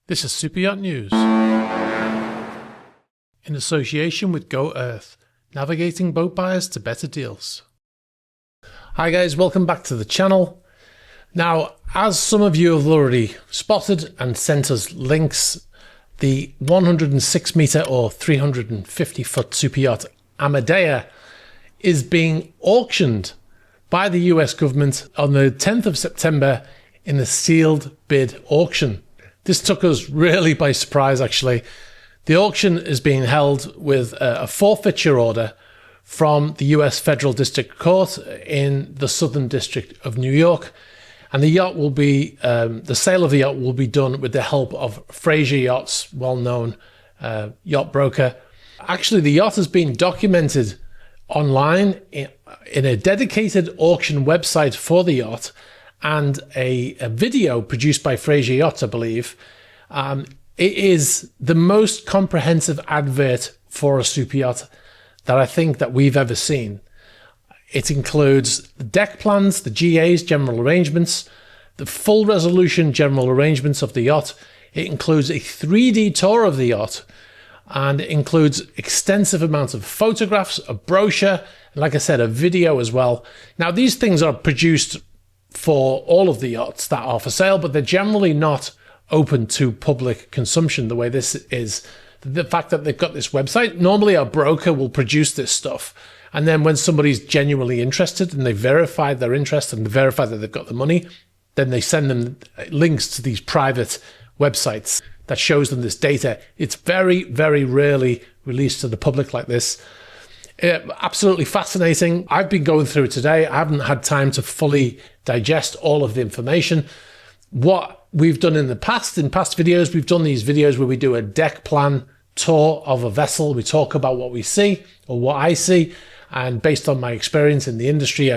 This is Superyacht News. In association with Go Earth, navigating boat buyers to better deals. Hi guys, welcome back to the channel. Now, as some of you have already spotted and sent us links, the 106 meter or 350 foot superyacht Amadea is being auctioned by the US government on the 10th of September in a sealed bid auction. This took us really by surprise, actually. The auction is being held with a forfeiture order from the US Federal District Court in the Southern District of New York. And the yacht will be, the sale of the yacht will be done with the help of Freser Yachts, well-known yacht broker. Actually, the yacht has been documented online in a dedicated auction website for the yacht, and a video produced by Freser Yachts, I believe. It is the most comprehensive advert for a superyacht that I think that we've ever seen. It includes the deck plans, the GAs, general arrangements, the full resolution general arrangements of the yacht. It includes a 3D tour of the yacht, and it includes extensive amounts of photographs, a brochure, and like I said, a video as well. Now, these things are produced for all of the yachts that are for sale, but they're generally not open to public consumption the way this is. The fact that they've got this website, normally a broker will produce this stuff, and then when somebody's genuinely interested and they verify their interest and they verify that they've got the money, then they send them links to these private websites that shows them this data. It's very, very rarely released to the public like this. Absolutely fascinating. I've been going through it today. I haven't had time to fully digest all of the information. What we've done in past videos, we've done these videos where we do a deck plan tour of a vessel. We talk about what we see or what I see. And based on my experience in the industry,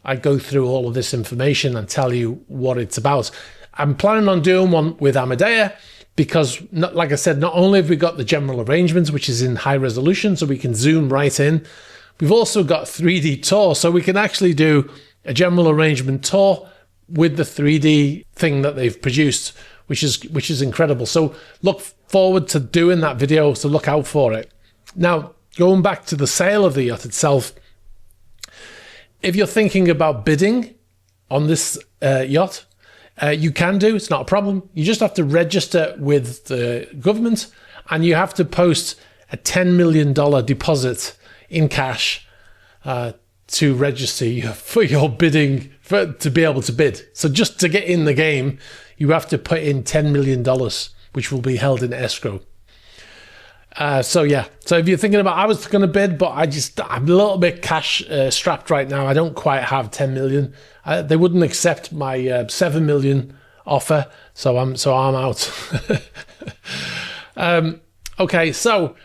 I go through all of this information and tell you what it's about. I'm planning on doing one with Amdea because, like I said, not only have we got the general arrangements, which is in high resolution, so we can zoom right in, we've also got 3D tour, so we can actually do a general arrangement tour with the 3D thing that they've produced, which is incredible. So look forward to doing that video, so look out for it. Now, going back to the sale of the yacht itself, if you're thinking about bidding on this yacht, you can do, it's not a problem. You just have to register with the government and you have to post a $10 million deposit in cash to register for your bidding, to be able to bid. So just to get in the game, you have to put in $10 million, which will be held in escrow. So yeah, so if you're thinking about, I was going to bid, but I'm a little bit cash strapped right now. I don't quite have 10 million. They wouldn't accept my 7 million offer, so I'm out. Okay, so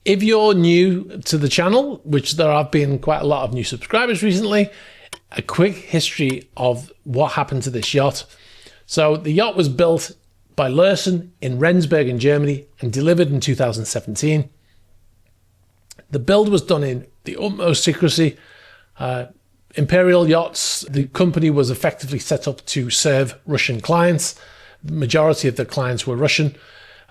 if you're new to the channel, which there have been quite a lot of new subscribers recently, a quick history of what happened to this yacht. So the yacht was built by Lürsen in Rendsburg in Germany and delivered in 2017. The build was done in the utmost secrecy. Imperial Yachts, the company was effectively set up to serve Russian clients. The majority of the clients were Russian.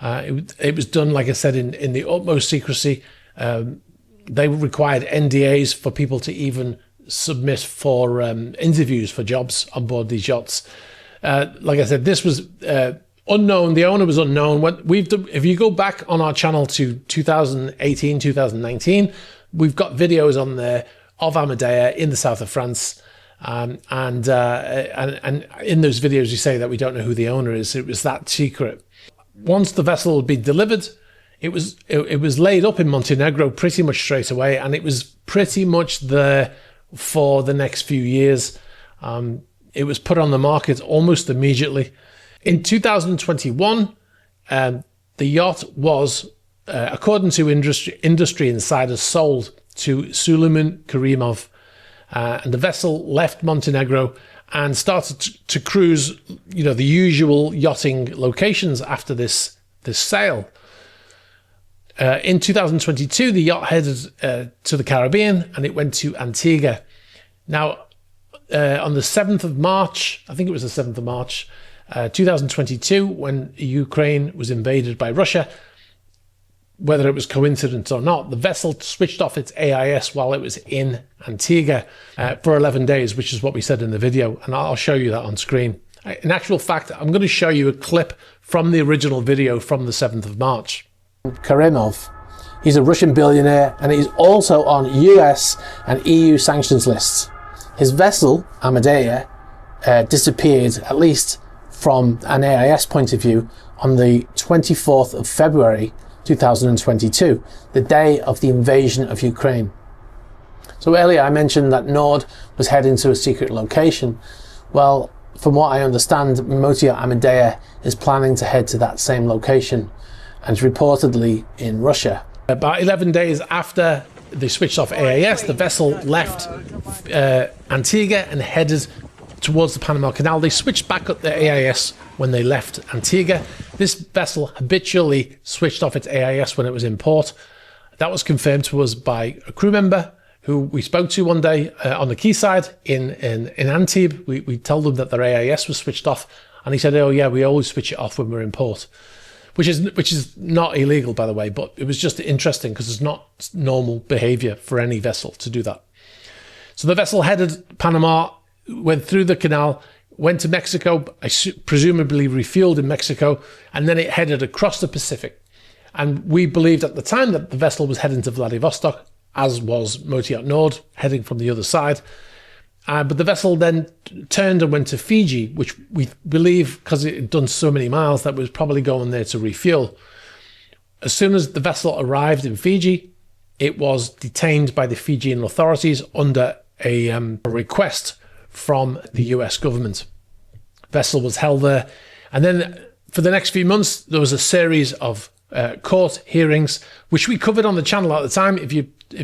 It was done, like I said, in the utmost secrecy. They required NDAs for people to even submit for interviews for jobs on board these yachts. Like I said, this was unknown. The owner was unknown. If you go back on our channel to 2018, 2019, we've got videos on there of Amdea in the south of France. And in those videos, you say that we don't know who the owner is. It was that secret. Once the vessel had been delivered, it was laid up in Montenegro pretty much straight away, and it was pretty much there for the next few years. It was put on the market almost immediately. In 2021, the yacht was, according to industry insiders, sold to Suleiman Karimov, and the vessel left Montenegro and started to cruise, the usual yachting locations after this sale. In 2022, the yacht headed to the Caribbean and it went to Antigua. Now, on the 7th of March, I think it was the 7th of March, 2022, when Ukraine was invaded by Russia, whether it was coincidence or not, the vessel switched off its AIS while it was in Antigua for 11 days, which is what we said in the video, and I'll show you that on screen. In actual fact, I'm going to show you a clip from the original video from the 7th of March. Karimov, he's a Russian billionaire, and he's also on US and EU sanctions lists. His vessel, Amadea, disappeared, at least from an AIS point of view, on the 24th of February 2022, the day of the invasion of Ukraine. So earlier I mentioned that Nord was heading to a secret location. Well, from what I understand, Motor Amadea is planning to head to that same location, and is reportedly in Russia. About 11 days after they switched off AIS, the vessel left Antigua and headed towards the Panama Canal. They switched back up their AIS when they left Antigua. This vessel habitually switched off its AIS when it was in port. That was confirmed to us by a crew member who we spoke to one day on the quayside in Antibes. We told them that their AIS was switched off, and he said, "Oh yeah, we always switch it off when we're in port," which is not illegal, by the way, but it was just interesting because it's not normal behavior for any vessel to do that. So the vessel headed Panama, went through the canal, went to Mexico, presumably refueled in Mexico, and then it headed across the Pacific. And we believed at the time that the vessel was heading to Vladivostok, as was Motor Nord, heading from the other side. But the vessel then turned and went to Fiji, which we believe, because it had done so many miles, that was probably going there to refuel. As soon as the vessel arrived in Fiji, it was detained by the Fijian authorities under a request from the US government. Vessel was held there. And then for the next few months, there was a series of court hearings, which we covered on the channel at the time. If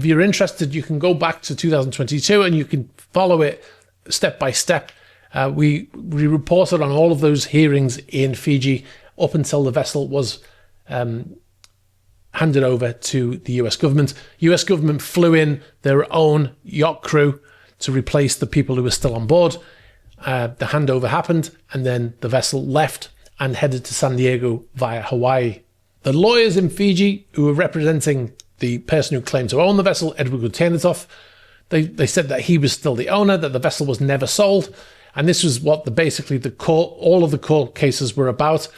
you're interested, you can go back to 2022 and you can follow it step by step. We reported on all of those hearings in Fiji up until the vessel was handed over to the US government. US government flew in their own yacht crew to replace the people who were still on board. The handover happened, and then the vessel left and headed to San Diego via Hawaii. The lawyers in Fiji who were representing the person who claimed to own the vessel, Edward Guternitov, they said that he was still the owner, that the vessel was never sold. And this was what basically all of the court cases were about,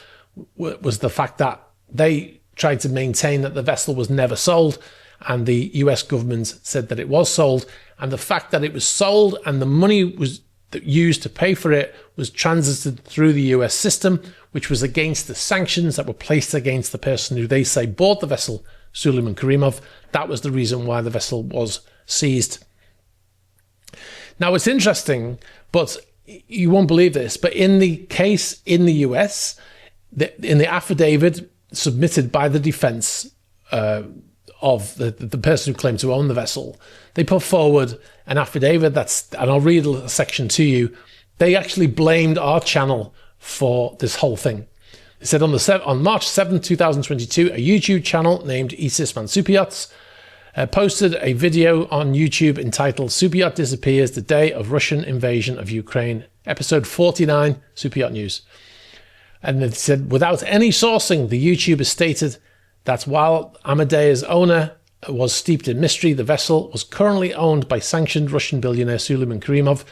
was the fact that they tried to maintain that the vessel was never sold, and the US government said that it was sold. And the fact that it was sold and the money was used to pay for it was transited through the US system, which was against the sanctions that were placed against the person who they say bought the vessel, Suleiman Karimov. That was the reason why the vessel was seized. Now, it's interesting, but you won't believe this, but in the case in the US, in the affidavit submitted by the defense of the person who claimed to own the vessel, they put forward an affidavit and I'll read a section to you. They actually blamed our channel for this whole thing. They said on March 7, 2022, a YouTube channel named Ep505 Superyachts posted a video on YouTube entitled "Superyacht Disappears the Day of Russian Invasion of Ukraine," episode 49, Superyacht News. And they said, without any sourcing, the YouTuber stated that while Amadea's owner was steeped in mystery, the vessel was currently owned by sanctioned Russian billionaire Suleiman Karimov.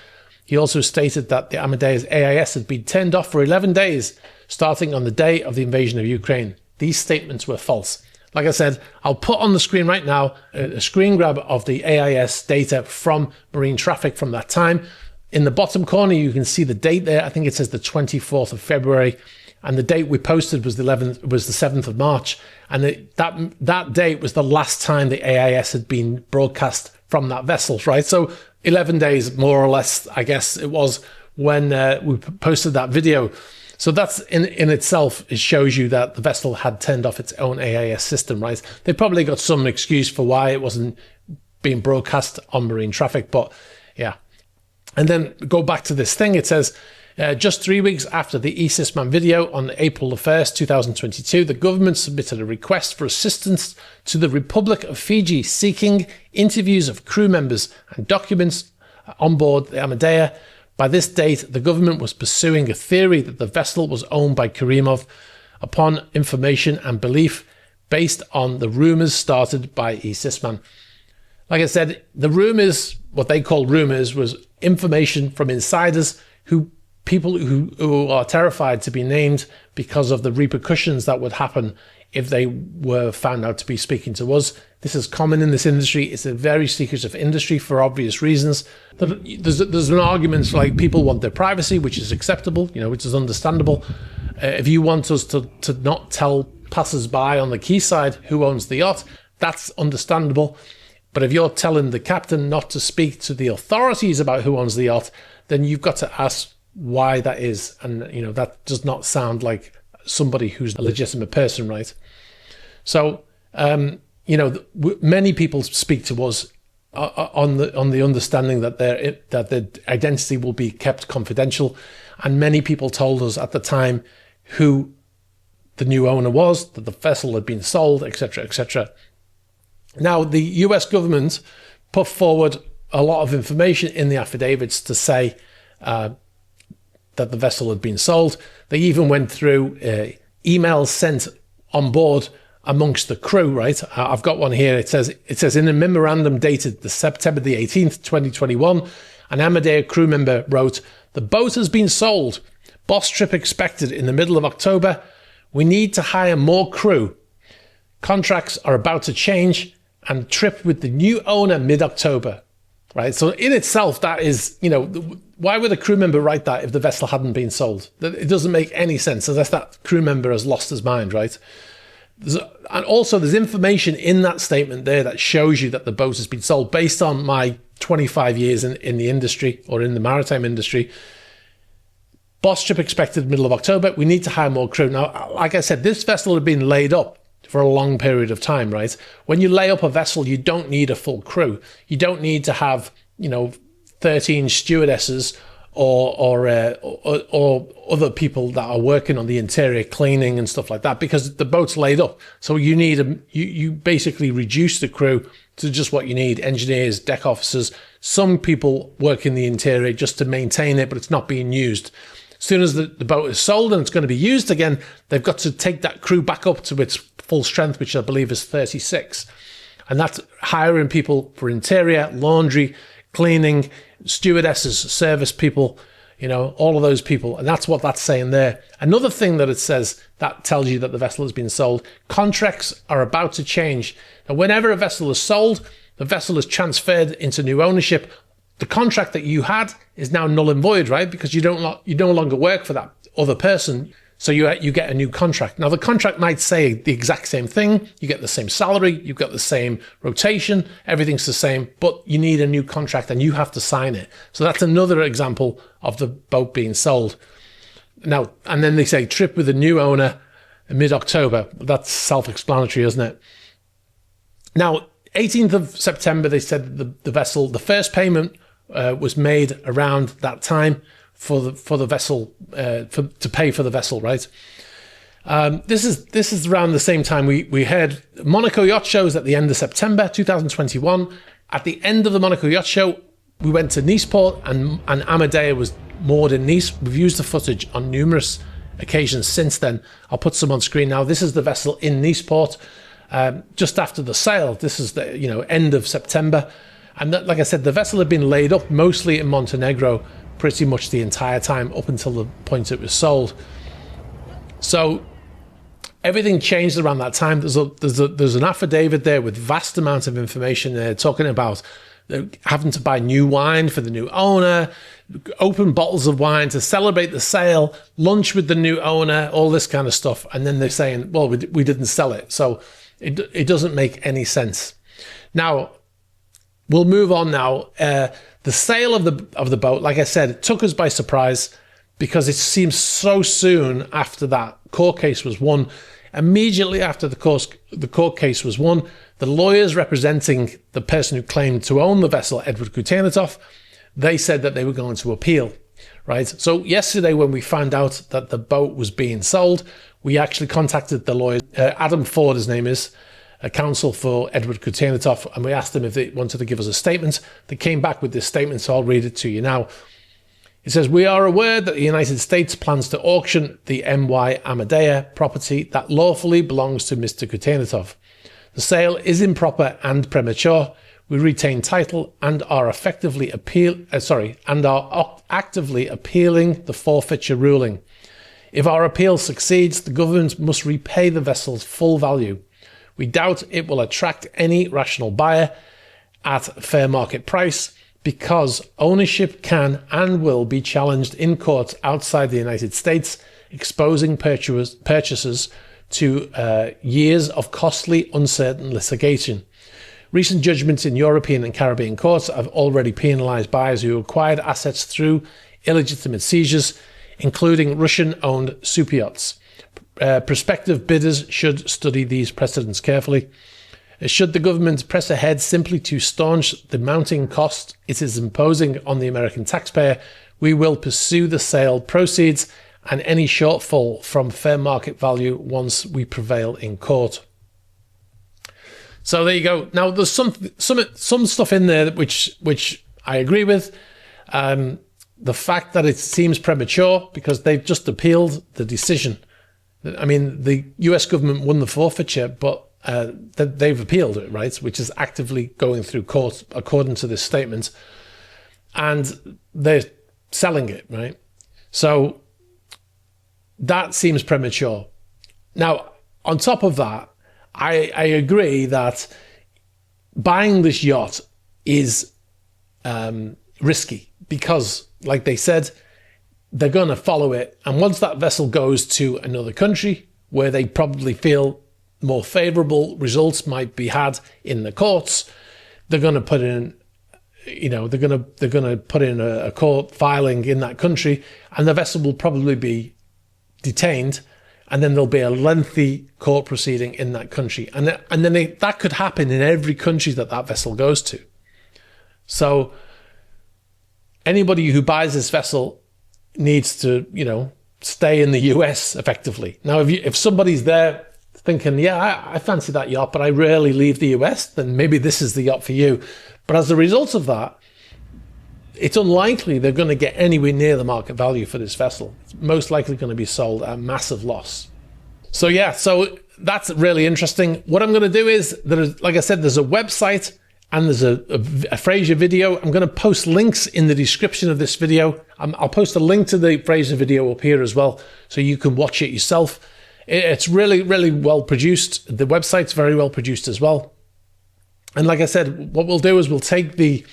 He also stated that the Amadea's AIS had been turned off for 11 days, starting on the day of the invasion of Ukraine. These statements were false. Like I said, I'll put on the screen right now a screen grab of the AIS data from marine traffic from that time. In the bottom corner, you can see the date there. I think it says the 24th of February. And the date we posted was the 7th of March. And that date was the last time the AIS had been broadcast from that vessel, right? So 11 days, more or less, I guess it was, when we posted that video. So that's in itself, it shows you that the vessel had turned off its own AIS system, right? They probably got some excuse for why it wasn't being broadcast on marine traffic, but yeah. And then go back to this thing. It says, just 3 weeks after the Ep505 video on April the 1st, 2022, the government submitted a request for assistance to the Republic of Fiji, seeking interviews of crew members and documents on board the Amadea, By this date, the government was pursuing a theory that the vessel was owned by Karimov upon information and belief based on the rumours started by E. Sisman. Like I said, the rumours, what they called rumours, was information from insiders people who are terrified to be named because of the repercussions that would happen if they were found out to be speaking to us. This is common in this industry. It's a very secretive industry for obvious reasons. There's an argument like people want their privacy, which is acceptable, which is understandable. If you want us to not tell passers-by on the quayside who owns the yacht, that's understandable. But if you're telling the captain not to speak to the authorities about who owns the yacht, then you've got to ask why that is. And, that does not sound like somebody who's a legitimate person, right? So, many people speak to us on the understanding that their identity will be kept confidential. And many people told us at the time who the new owner was, that the vessel had been sold, etc., etc. Now, the US government put forward a lot of information in the affidavits to say that the vessel had been sold. They even went through emails sent on board amongst the crew, right? I've got one here. It says in a memorandum dated the September the 18th, 2021, an Amadea crew member wrote, "The boat has been sold. Boss trip expected in the middle of October. We need to hire more crew. Contracts are about to change and trip with the new owner mid-October." Right? So in itself, that is, why would a crew member write that if the vessel hadn't been sold? It doesn't make any sense unless that crew member has lost his mind, right? And also there's information in that statement there that shows you that the boat has been sold based on my 25 years in the industry or in the maritime industry. Boss trip expected middle of October. We need to hire more crew. Now, like I said, this vessel had been laid up for a long period of time, right? When you lay up a vessel, you don't need a full crew. You don't need to have, 13 stewardesses or other people that are working on the interior cleaning and stuff like that, because the boat's laid up. So you need you basically reduce the crew to just what you need: engineers, deck officers, some people work in the interior just to maintain it, but it's not being used. As soon as the boat is sold and it's going to be used again, they've got to take that crew back up to its full strength, which I believe is 36. And that's hiring people for interior, laundry, cleaning, stewardesses, service people, all of those people. And that's what that's saying there. Another thing that it says that tells you that the vessel has been sold: contracts are about to change. Now, whenever a vessel is sold, the vessel is transferred into new ownership. The contract that you had is now null and void, right? Because you no longer work for that other person. So you get a new contract. Now, the contract might say the exact same thing. You get the same salary. You've got the same rotation. Everything's the same, but you need a new contract and you have to sign it. So that's another example of the boat being sold. Now, and then they say trip with a new owner in mid-October. That's self-explanatory, isn't it? Now, 18th of September, they said the vessel, the first payment was made around that time for the vessel, to pay for the vessel, right? This is around the same time we heard Monaco Yacht Shows at the end of September 2021. At the end of the Monaco Yacht Show, we went to Niceport and Amadea was moored in Nice. We've used the footage on numerous occasions since then. I'll put some on screen now. This is the vessel in Niceport, just after the sale. This is the end of September. And like I said, the vessel had been laid up mostly in Montenegro pretty much the entire time up until the point it was sold. So everything changed around that time. There's an affidavit there with vast amounts of information there talking about having to buy new wine for the new owner, open bottles of wine to celebrate the sale, lunch with the new owner, all this kind of stuff. And then they're saying, well, we didn't sell it. So it doesn't make any sense. Now, we'll move on now. The sale of the boat, like I said, it took us by surprise because it seems so soon after that court case was won. Immediately after the court case was won, the lawyers representing the person who claimed to own the vessel, Edward Kutenitov, they said that they were going to appeal, right? So yesterday when we found out that the boat was being sold, we actually contacted the lawyer, Adam Ford, his name is, a counsel for Edward Kutenitov, and we asked them if they wanted to give us a statement. They came back with this statement, so I'll read it to you now. It says, we are aware that the United States plans to auction the MY Amadea property that lawfully belongs to Mr. Kutenitov. The sale is improper and premature. We retain title and are actively appealing the forfeiture ruling. If our appeal succeeds, the government must repay the vessel's full value. We doubt it will attract any rational buyer at fair market price, because ownership can and will be challenged in courts outside the United States, exposing purchasers to years of costly, uncertain litigation. Recent judgments in European and Caribbean courts have already penalised buyers who acquired assets through illegitimate seizures, including Russian-owned superyachts. Prospective bidders should study these precedents carefully. Should the government press ahead simply to staunch the mounting cost it is imposing on the American taxpayer, we will pursue the sale proceeds and any shortfall from fair market value once we prevail in court. So there you go. Now there's some stuff in there which I agree with. The fact that it seems premature because they've just appealed the decision. I mean, the US government won the forfeiture, but they've appealed it, right? Which is actively going through court according to this statement, and they're selling it, right? So that seems premature. Now, on top of that, I agree that buying this yacht is risky because, like they said, they're going to follow it. And once that vessel goes to another country where they probably feel more favourable results might be had in the courts, they're going to put in, they're going to put in a court filing in that country, and the vessel will probably be detained, and then there'll be a lengthy court proceeding in that country, and then that could happen in every country that vessel goes to. So anybody who buys this vessel needs to, stay in the US effectively. Now, if somebody's there thinking, yeah, I fancy that yacht, but I rarely leave the US, then maybe this is the yacht for you. But as a result of that, it's unlikely they're going to get anywhere near the market value for this vessel. It's most likely going to be sold at a massive loss. So yeah, so that's really interesting. What I'm going to do is, like I said, there's a website and there's a Freser video. I'm going to post links in the description of this video. I'll post a link to the Freser video up here as well, so you can watch it yourself. It's really, really well produced. The website's very well produced as well. And like I said, what we'll do is we'll take the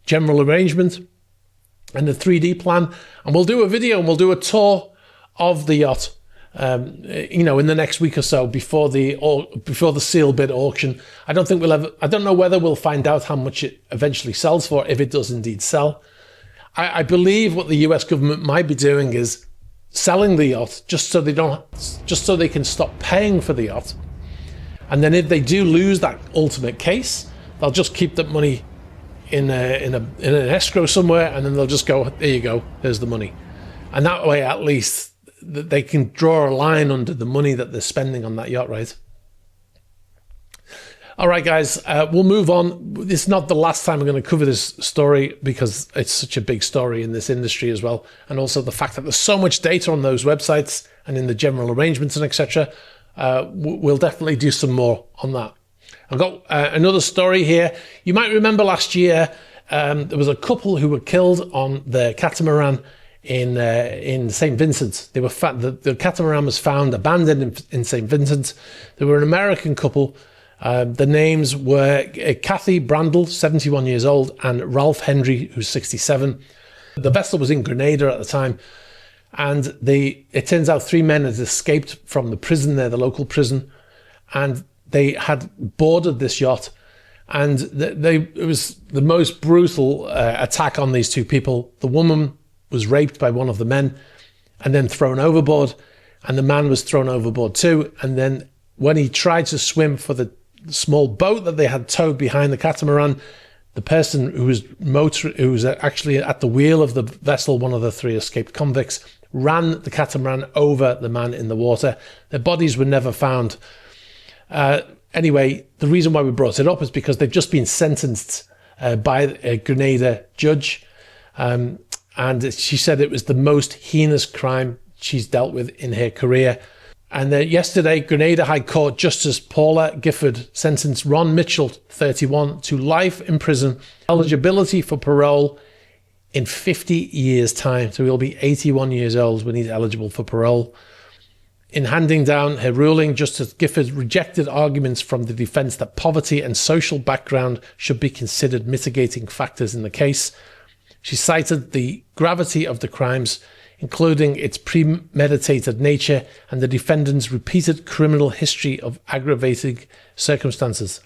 general arrangement and the 3D plan, and we'll do a video and we'll do a tour of the yacht, in the next week or so before the seal bid auction. I don't know whether we'll find out how much it eventually sells for, if it does indeed sell. I believe what the US government might be doing is selling the yacht just so they can stop paying for the yacht, and then if they do lose that ultimate case, they'll just keep that money in an escrow somewhere, and then they'll just go, there you go, there's the money, and that way at least they can draw a line under the money that they're spending on that yacht, right? All right, guys, we'll move on. It's not the last time I'm going to cover this story because it's such a big story in this industry as well. And also the fact that there's so much data on those websites and in the general arrangements and etc. We'll definitely do some more on that. I've got another story here. You might remember last year there was a couple who were killed on the catamaran in St. Vincent. They were the catamaran was found abandoned in St. Vincent. They were an American couple. The names were Kathy Brandel, 71 years old, and Ralph Henry, who's 67. The vessel was in Grenada at the time, and it turns out 3 men had escaped from the prison there, the local prison, and they had boarded this yacht, and it was the most brutal attack on these 2 people. The woman was raped by one of the men and then thrown overboard, and the man was thrown overboard too. And then when he tried to swim for the small boat that they had towed behind the catamaran, the person who was actually at the wheel of the vessel, one of the 3 escaped convicts, ran the catamaran over the man in the water. Their bodies were never found. Anyway, the reason why we brought it up is because they've just been sentenced by a Grenada judge. And she said it was the most heinous crime she's dealt with in her career. And yesterday, Grenada High Court Justice Paula Gifford sentenced Ron Mitchell, 31, to life in prison, eligibility for parole in 50 years' time. So he'll be 81 years old when he's eligible for parole. In handing down her ruling, Justice Gifford rejected arguments from the defence that poverty and social background should be considered mitigating factors in the case. She cited the gravity of the crimes, including its premeditated nature and the defendant's repeated criminal history of aggravating circumstances.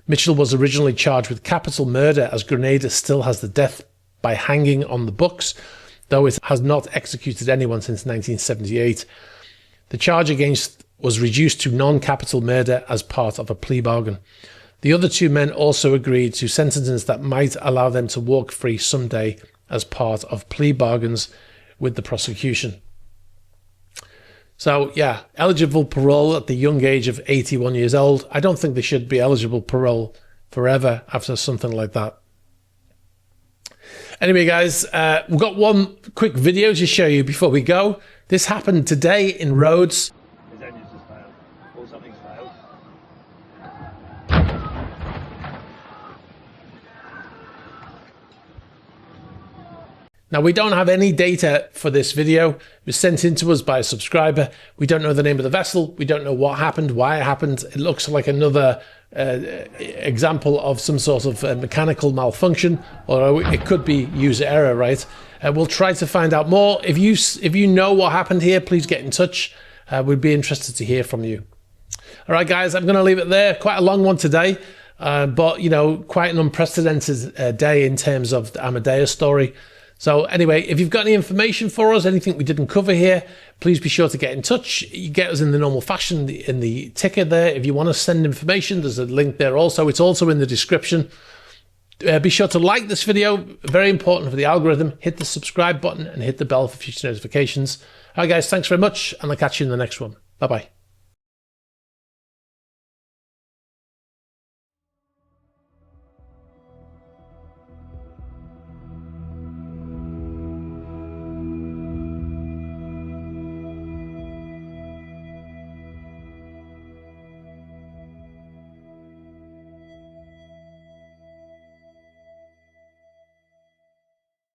Mitchell was originally charged with capital murder, as Grenada still has the death by hanging on the books, though it has not executed anyone since 1978. The charge against was reduced to non-capital murder as part of a plea bargain. The other two men also agreed to sentences that might allow them to walk free someday as part of plea bargains with the prosecution. So yeah, eligible parole at the young age of 81 years old. I don't think they should be eligible parole forever after something like that. Anyway, guys, we've got one quick video to show you before we go. This happened today in Rhodes. His engine's just failed. Or something's failed. Now, we don't have any data for this video. It was sent in to us by a subscriber. We don't know the name of the vessel. We don't know what happened, why it happened. It looks like another example of some sort of mechanical malfunction, or it could be user error, right? We'll try to find out more. If you know what happened here, please get in touch. We'd be interested to hear from you. All right, guys, I'm going to leave it there. Quite a long one today, but, you know, quite an unprecedented day in terms of the Amadea story. So anyway, if you've got any information for us, anything we didn't cover here, please be sure to get in touch. You get us in the normal fashion in the ticker there. If you want to send information, there's a link there also. It's also in the description. Be sure to like this video. Very important for the algorithm. Hit the subscribe button and hit the bell for future notifications. All right, guys, thanks very much, and I'll catch you in the next one. Bye-bye.